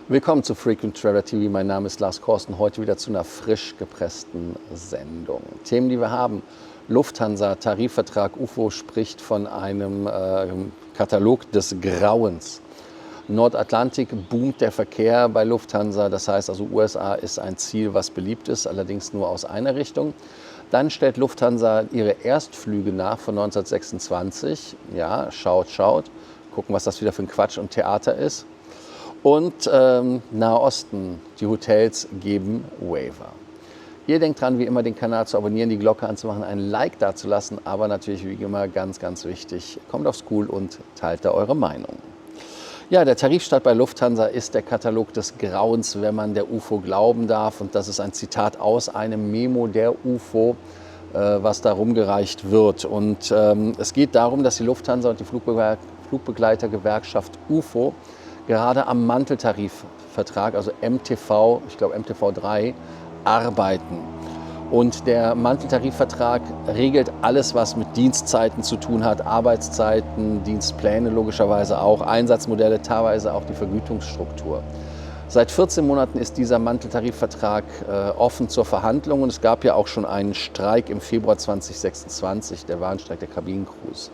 Willkommen zu Frequent Traveler TV. Mein Name ist Lars Korsten. Heute wieder zu einer frisch gepressten Sendung. Themen, die wir haben: Lufthansa, Tarifvertrag, UFO spricht von einem Katalog des Grauens. Nordatlantik boomt der Verkehr bei Lufthansa. Das heißt also, USA ist ein Ziel, was beliebt ist, allerdings nur aus einer Richtung. Dann stellt Lufthansa ihre Erstflüge nach von 1926. Ja, schaut. Gucken, was das wieder für ein Quatsch und Theater ist. Und Nahe Osten, die Hotels geben Waiver. Ihr denkt dran, wie immer den Kanal zu abonnieren, die Glocke anzumachen, ein Like dazulassen, aber natürlich wie immer ganz wichtig, kommt aufs Cool und teilt da eure Meinung. Ja, der Tarifstart bei Lufthansa ist der Katalog des Grauens, wenn man der UFO glauben darf. Und das ist ein Zitat aus einem Memo der UFO, was da rumgereicht wird. Und es geht darum, dass die Lufthansa und die Flugbegleitergewerkschaft UFO gerade am Manteltarifvertrag, also MTV, ich glaube MTV 3, arbeiten. Und der Manteltarifvertrag regelt alles, was mit Dienstzeiten zu tun hat, Arbeitszeiten, Dienstpläne logischerweise auch, Einsatzmodelle, teilweise auch die Vergütungsstruktur. Seit 14 Monaten ist dieser Manteltarifvertrag offen zur Verhandlung und es gab ja auch schon einen Streik im Februar 2026, der Warnstreik der Kabinencrews.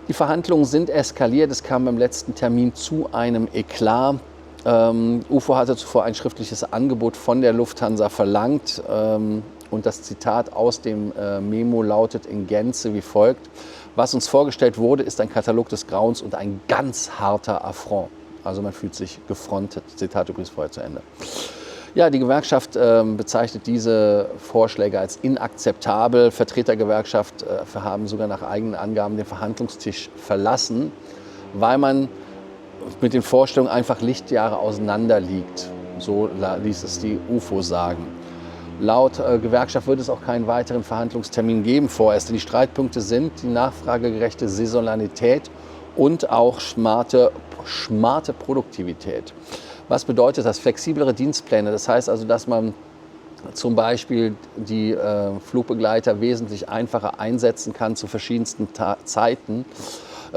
Die Verhandlungen sind eskaliert, es kam beim letzten Termin zu einem Eklat. UFO hatte zuvor ein schriftliches Angebot von der Lufthansa verlangt und das Zitat aus dem Memo lautet in Gänze wie folgt: Was uns vorgestellt wurde, ist ein Katalog des Grauens und ein ganz harter Affront. Also man fühlt sich gefrontet. Zitat übrigens vorher zu Ende. Ja, die Gewerkschaft bezeichnet diese Vorschläge als inakzeptabel. Vertretergewerkschaft haben sogar nach eigenen Angaben den Verhandlungstisch verlassen, weil man mit den Vorstellungen einfach Lichtjahre auseinander liegt. So ließ es die UFO sagen. Laut Gewerkschaft wird es auch keinen weiteren Verhandlungstermin geben vorerst. Denn die Streitpunkte sind die nachfragegerechte Saisonalität und auch smarte Produktivität. Was bedeutet das? Flexiblere Dienstpläne. Das heißt also, dass man zum Beispiel die Flugbegleiter wesentlich einfacher einsetzen kann zu verschiedensten Zeiten.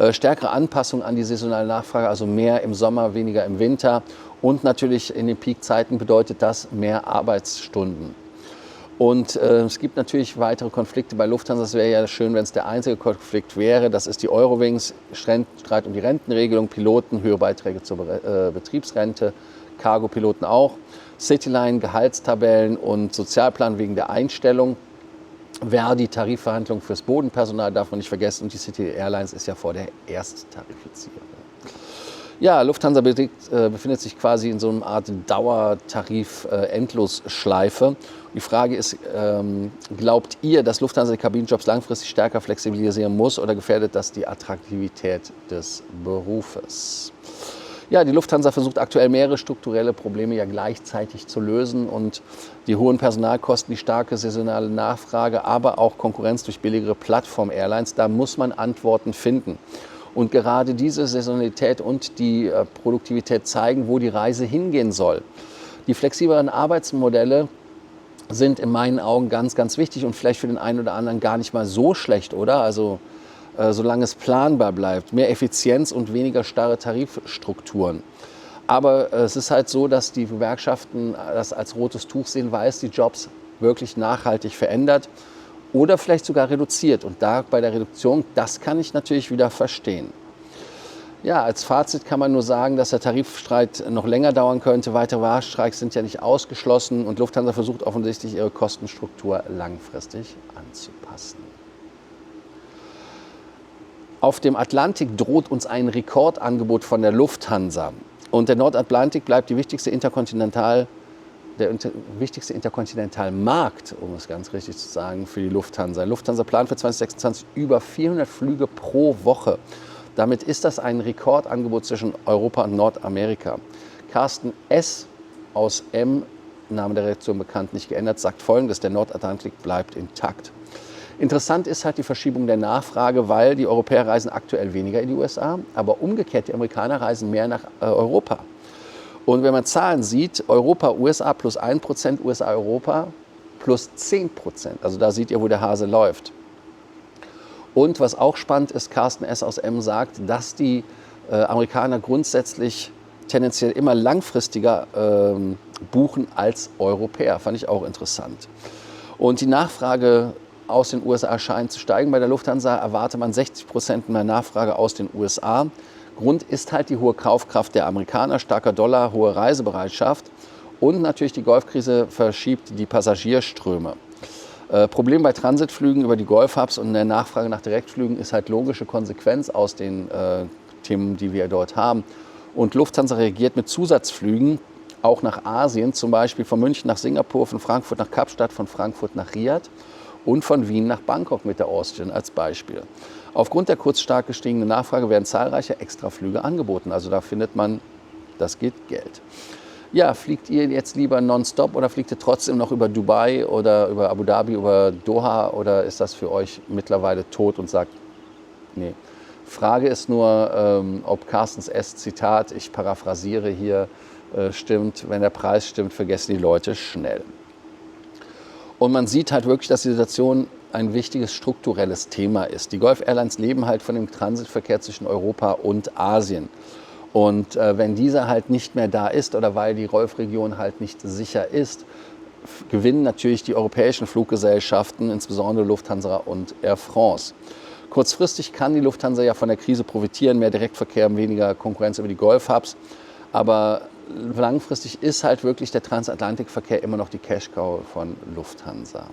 Stärkere Anpassung an die saisonale Nachfrage, also mehr im Sommer, weniger im Winter. Und natürlich in den Peakzeiten bedeutet das mehr Arbeitsstunden. Und es gibt natürlich weitere Konflikte bei Lufthansa. Es wäre ja schön, wenn es der einzige Konflikt wäre. Das ist die Eurowings, Streit um die Rentenregelung, Piloten, höhere Beiträge zur Betriebsrente, Cargo-Piloten auch, Cityline, Gehaltstabellen und Sozialplan wegen der Einstellung. Verdi, Tarifverhandlungen fürs Bodenpersonal darf man nicht vergessen. Und die City Airlines ist ja vor der Ersttarifizierung. Ja, Lufthansa befindet sich quasi in so einer Art Dauertarif-Endlosschleife. Die Frage ist, glaubt ihr, dass Lufthansa die Kabinenjobs langfristig stärker flexibilisieren muss oder gefährdet das die Attraktivität des Berufes? Ja, die Lufthansa versucht aktuell mehrere strukturelle Probleme ja gleichzeitig zu lösen und die hohen Personalkosten, die starke saisonale Nachfrage, aber auch Konkurrenz durch billigere Plattform-Airlines, da muss man Antworten finden. Und gerade diese Saisonalität und die Produktivität zeigen, wo die Reise hingehen soll. Die flexibleren Arbeitsmodelle sind in meinen Augen ganz wichtig und vielleicht für den einen oder anderen gar nicht mal so schlecht, oder? Also solange es planbar bleibt, mehr Effizienz und weniger starre Tarifstrukturen. Aber es ist halt so, dass die Gewerkschaften das als rotes Tuch sehen, weil es die Jobs wirklich nachhaltig verändert oder vielleicht sogar reduziert. Und da bei der Reduktion, das kann ich natürlich wieder verstehen. Ja, als Fazit kann man nur sagen, dass der Tarifstreit noch länger dauern könnte. Weitere Warnstreiks sind ja nicht ausgeschlossen und Lufthansa versucht offensichtlich ihre Kostenstruktur langfristig anzupassen. Auf dem Atlantik droht uns ein Rekordangebot von der Lufthansa. Und der Nordatlantik bleibt der wichtigste Interkontinentalmarkt, um es ganz richtig zu sagen, für die Lufthansa. Lufthansa plant für 2026 über 400 Flüge pro Woche. Damit ist das ein Rekordangebot zwischen Europa und Nordamerika. Carsten S. aus M., Name der Redaktion bekannt, nicht geändert, sagt Folgendes: Der Nordatlantik bleibt intakt. Interessant ist halt die Verschiebung der Nachfrage, weil die Europäer reisen aktuell weniger in die USA, aber umgekehrt, die Amerikaner reisen mehr nach Europa. Und wenn man Zahlen sieht, Europa, USA plus 1%, USA, Europa plus 10%. Also da seht ihr, wo der Hase läuft. Und was auch spannend ist, Carsten S. aus M. sagt, dass die Amerikaner grundsätzlich tendenziell immer langfristiger buchen als Europäer. Fand ich auch interessant. Und die Nachfrage aus den USA scheint zu steigen. Bei der Lufthansa erwartet man 60% mehr Nachfrage aus den USA. Grund ist halt die hohe Kaufkraft der Amerikaner, starker Dollar, hohe Reisebereitschaft und natürlich die Golfkrise verschiebt die Passagierströme. Problem bei Transitflügen über die Golf-Hubs und der Nachfrage nach Direktflügen ist halt logische Konsequenz aus den Themen, die wir dort haben. Und Lufthansa reagiert mit Zusatzflügen auch nach Asien, zum Beispiel von München nach Singapur, von Frankfurt nach Kapstadt, von Frankfurt nach Riyadh und von Wien nach Bangkok mit der Austrian als Beispiel. Aufgrund der kurz stark gestiegenen Nachfrage werden zahlreiche Extraflüge angeboten. Also da findet man, das geht Geld. Ja, fliegt ihr jetzt lieber nonstop oder fliegt ihr trotzdem noch über Dubai oder über Abu Dhabi, über Doha oder ist das für euch mittlerweile tot und sagt, nee. Frage ist nur, ob Carstens S. Zitat, ich paraphrasiere hier, stimmt. Wenn der Preis stimmt, vergessen die Leute schnell. Und man sieht halt wirklich, dass die Situation ein wichtiges strukturelles Thema ist. Die Gulf Airlines leben halt von dem Transitverkehr zwischen Europa und Asien. Und wenn dieser halt nicht mehr da ist oder weil die Golfregion halt nicht sicher ist, gewinnen natürlich die europäischen Fluggesellschaften, insbesondere Lufthansa und Air France. Kurzfristig kann die Lufthansa ja von der Krise profitieren, mehr Direktverkehr, weniger Konkurrenz über die Golf-Hubs. Aber langfristig ist halt wirklich der Transatlantikverkehr immer noch die Cash-Cow von Lufthansa.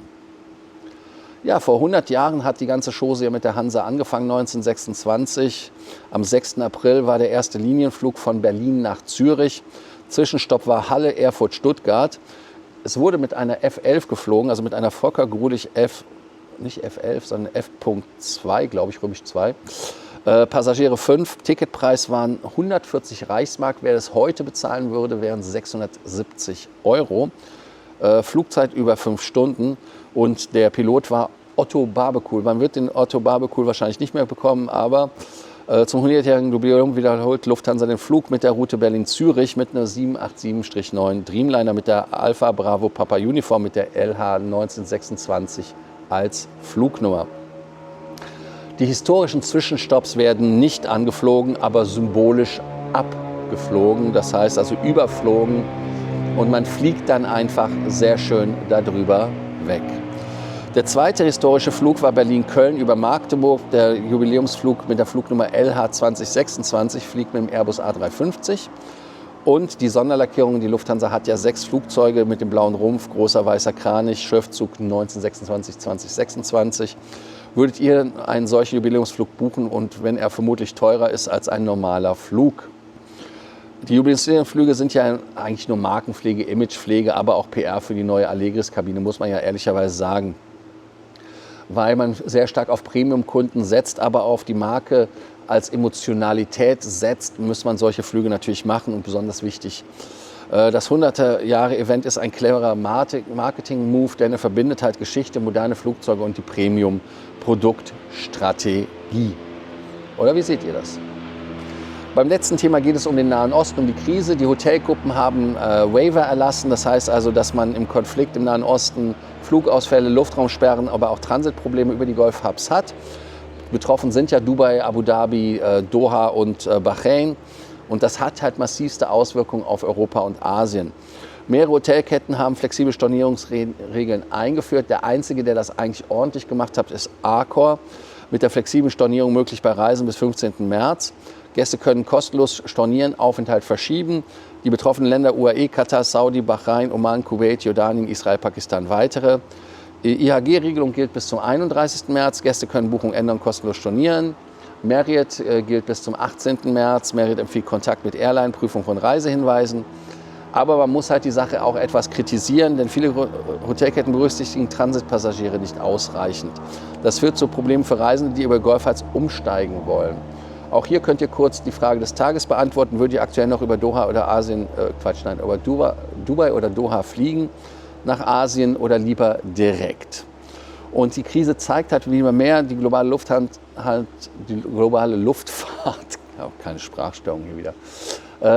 Ja, vor 100 Jahren hat die ganze Chose ja mit der Hansa angefangen, 1926. Am 6. April war der erste Linienflug von Berlin nach Zürich. Zwischenstopp war Halle, Erfurt, Stuttgart. Es wurde mit einer F11 geflogen, also mit einer Fokker-Grulich F, nicht F11, sondern F.2, glaube ich, römisch 2. Passagiere 5, Ticketpreis waren 140 Reichsmark. Wer das heute bezahlen würde, wären 670 Euro. Flugzeit über 5 Stunden und der Pilot war Otto Barbekul. Man wird den Otto Barbekul wahrscheinlich nicht mehr bekommen, aber zum 100-jährigen Jubiläum wiederholt Lufthansa den Flug mit der Route Berlin-Zürich mit einer 787-9 Dreamliner mit der Alpha Bravo Papa Uniform mit der LH 1926 als Flugnummer. Die historischen Zwischenstopps werden nicht angeflogen, aber symbolisch abgeflogen, das heißt also überflogen. Und man fliegt dann einfach sehr schön darüber weg. Der zweite historische Flug war Berlin-Köln über Magdeburg. Der Jubiläumsflug mit der Flugnummer LH 2026 fliegt mit dem Airbus A350. Und die Sonderlackierung, die Lufthansa hat ja 6 Flugzeuge mit dem blauen Rumpf, großer weißer Kranich, Schriftzug 1926-2026. Würdet ihr einen solchen Jubiläumsflug buchen und wenn er vermutlich teurer ist als ein normaler Flug? Die Jubiläumsflüge sind ja eigentlich nur Markenpflege, Imagepflege, aber auch PR für die neue Allegris-Kabine, muss man ja ehrlicherweise sagen. Weil man sehr stark auf Premium-Kunden setzt, aber auf die Marke als Emotionalität setzt, muss man solche Flüge natürlich machen und besonders wichtig. Das 100er-Jahre-Event ist ein cleverer Marketing-Move, denn er verbindet halt Geschichte, moderne Flugzeuge und die Premium-Produktstrategie. Oder wie seht ihr das? Beim letzten Thema geht es um den Nahen Osten, um die Krise. Die Hotelgruppen haben Waiver erlassen. Das heißt also, dass man im Konflikt im Nahen Osten Flugausfälle, Luftraumsperren, aber auch Transitprobleme über die Golf-Hubs hat. Betroffen sind ja Dubai, Abu Dhabi, Doha und Bahrain. Und das hat halt massivste Auswirkungen auf Europa und Asien. Mehrere Hotelketten haben flexible Stornierungsregeln eingeführt. Der einzige, der das eigentlich ordentlich gemacht hat, ist Accor. Mit der flexiblen Stornierung möglich bei Reisen bis 15. März. Gäste können kostenlos stornieren, Aufenthalt verschieben. Die betroffenen Länder UAE, Katar, Saudi, Bahrain, Oman, Kuwait, Jordanien, Israel, Pakistan weitere. Die IHG-Regelung gilt bis zum 31. März. Gäste können Buchung ändern, kostenlos stornieren. Marriott gilt bis zum 18. März. Marriott empfiehlt Kontakt mit Airline, Prüfung von Reisehinweisen. Aber man muss halt die Sache auch etwas kritisieren, denn viele Hotelketten berücksichtigen Transitpassagiere nicht ausreichend. Das führt zu Problemen für Reisende, die über Golf-Hubs umsteigen wollen. Auch hier könnt ihr kurz die Frage des Tages beantworten. Würdet ihr aktuell noch über Doha oder über Dubai oder Doha fliegen nach Asien oder lieber direkt? Und die Krise zeigt halt wie immer mehr, die globale Luftfahrt, keine Sprachstörung hier wieder,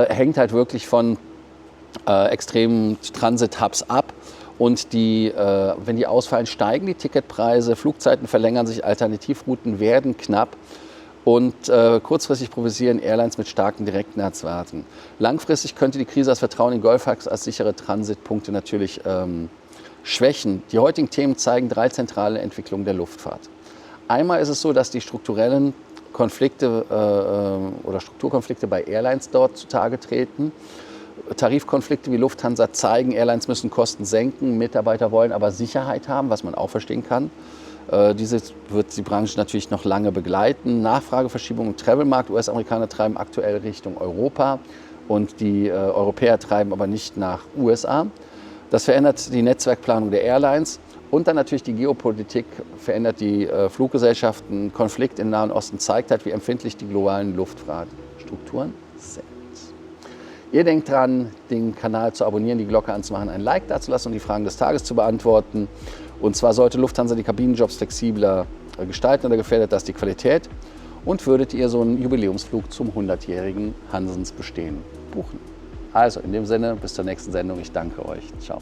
hängt halt wirklich von extremen Transit-Hubs ab. Und wenn die ausfallen, steigen die Ticketpreise, Flugzeiten verlängern sich, Alternativrouten werden knapp. Und kurzfristig provisieren Airlines mit starken Direktnetzwerken. Langfristig könnte die Krise das Vertrauen in Gulfhubs als sichere Transitpunkte natürlich schwächen. Die heutigen Themen zeigen 3 zentrale Entwicklungen der Luftfahrt. Einmal ist es so, dass die strukturellen Konflikte oder Strukturkonflikte bei Airlines dort zutage treten. Tarifkonflikte wie Lufthansa zeigen, Airlines müssen Kosten senken, Mitarbeiter wollen aber Sicherheit haben, was man auch verstehen kann. Dieses wird die Branche natürlich noch lange begleiten. Nachfrageverschiebung im Travelmarkt. US-Amerikaner treiben aktuell Richtung Europa und die Europäer treiben aber nicht nach USA. Das verändert die Netzwerkplanung der Airlines und dann natürlich die Geopolitik verändert die Fluggesellschaften. Konflikt im Nahen Osten zeigt halt, wie empfindlich die globalen Luftfahrtstrukturen sind. Ihr denkt dran, den Kanal zu abonnieren, die Glocke anzumachen, ein Like dazulassen und die Fragen des Tages zu beantworten. Und zwar sollte Lufthansa die Kabinenjobs flexibler gestalten oder gefährdet das die Qualität? Und würdet ihr so einen Jubiläumsflug zum 100-jährigen Hansens Bestehen buchen? Also in dem Sinne, bis zur nächsten Sendung. Ich danke euch. Ciao.